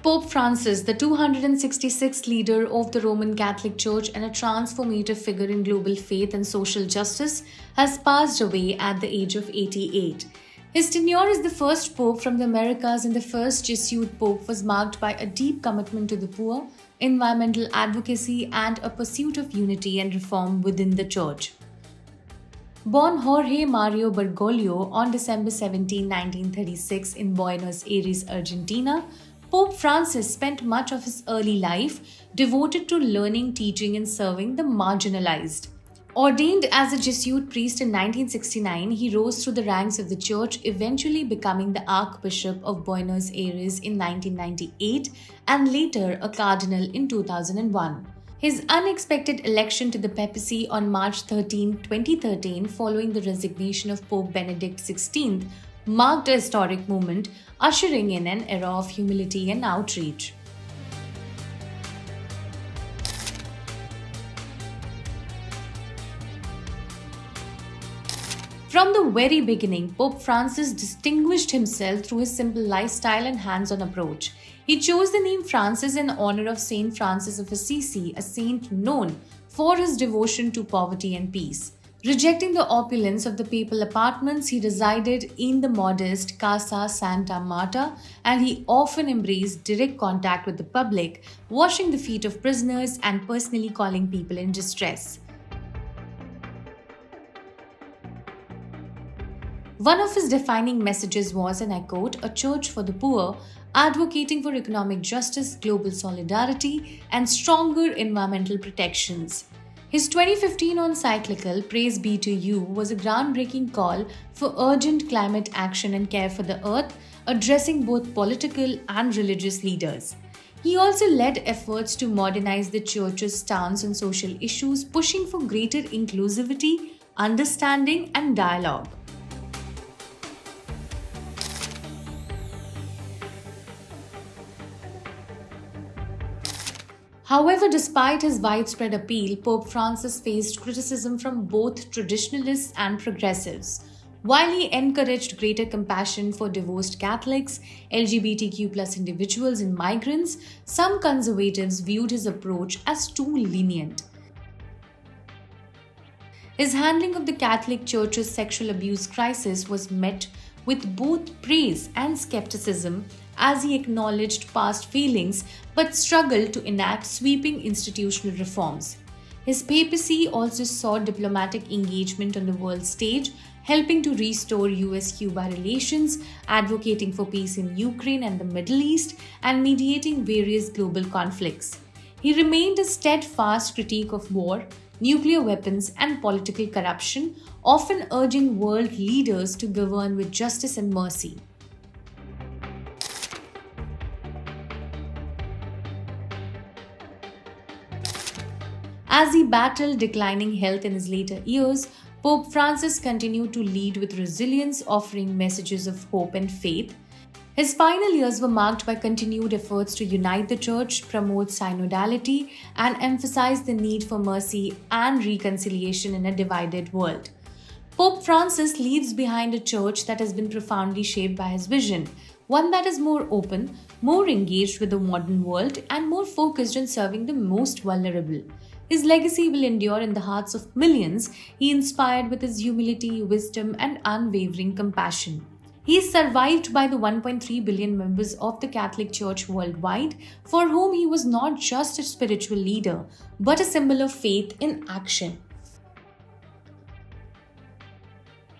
Pope Francis, the 266th leader of the Roman Catholic Church and a transformative figure in global faith and social justice, has passed away at the age of 88. His tenure as the first pope from the Americas and the first Jesuit pope was marked by a deep commitment to the poor, environmental advocacy, and a pursuit of unity and reform within the church. Born Jorge Mario Bergoglio on December 17, 1936 in Buenos Aires, Argentina, Pope Francis spent much of his early life devoted to learning, teaching, and serving the marginalized. Ordained as a Jesuit priest in 1969, he rose through the ranks of the church, eventually becoming the Archbishop of Buenos Aires in 1998 and later a cardinal in 2001. His unexpected election to the papacy on March 13, 2013, following the resignation of Pope Benedict XVI, marked a historic moment, ushering in an era of humility and outreach. From the very beginning, Pope Francis distinguished himself through his simple lifestyle and hands-on approach. He chose the name Francis in honor of Saint Francis of Assisi, a saint known for his devotion to poverty and peace. Rejecting the opulence of the papal apartments, he resided in the modest Casa Santa Marta, and he often embraced direct contact with the public, washing the feet of prisoners and personally calling people in distress. One of his defining messages was, and I quote, "a church for the poor, advocating for economic justice, global solidarity, and stronger environmental protections." His 2015 encyclical, Praise Be to You, was a groundbreaking call for urgent climate action and care for the earth, addressing both political and religious leaders. He also led efforts to modernize the church's stance on social issues, pushing for greater inclusivity, understanding, and dialogue. However, despite his widespread appeal, Pope Francis faced criticism from both traditionalists and progressives. While he encouraged greater compassion for divorced Catholics, LGBTQ+ individuals, and migrants, some conservatives viewed his approach as too lenient. His handling of the Catholic Church's sexual abuse crisis was met with both praise and skepticism, as he acknowledged past failings but struggled to enact sweeping institutional reforms. His papacy also saw diplomatic engagement on the world stage, helping to restore US-Cuba relations, advocating for peace in Ukraine and the Middle East, and mediating various global conflicts. He remained a steadfast critique of war, nuclear weapons, and political corruption, often urging world leaders to govern with justice and mercy. As he battled declining health in his later years, Pope Francis continued to lead with resilience, offering messages of hope and faith. His final years were marked by continued efforts to unite the Church, promote synodality, and emphasize the need for mercy and reconciliation in a divided world. Pope Francis leaves behind a church that has been profoundly shaped by his vision, one that is more open, more engaged with the modern world, and more focused on serving the most vulnerable. His legacy will endure in the hearts of millions he inspired with his humility, wisdom, and unwavering compassion. He is survived by the 1.3 billion members of the Catholic Church worldwide, for whom he was not just a spiritual leader, but a symbol of faith in action.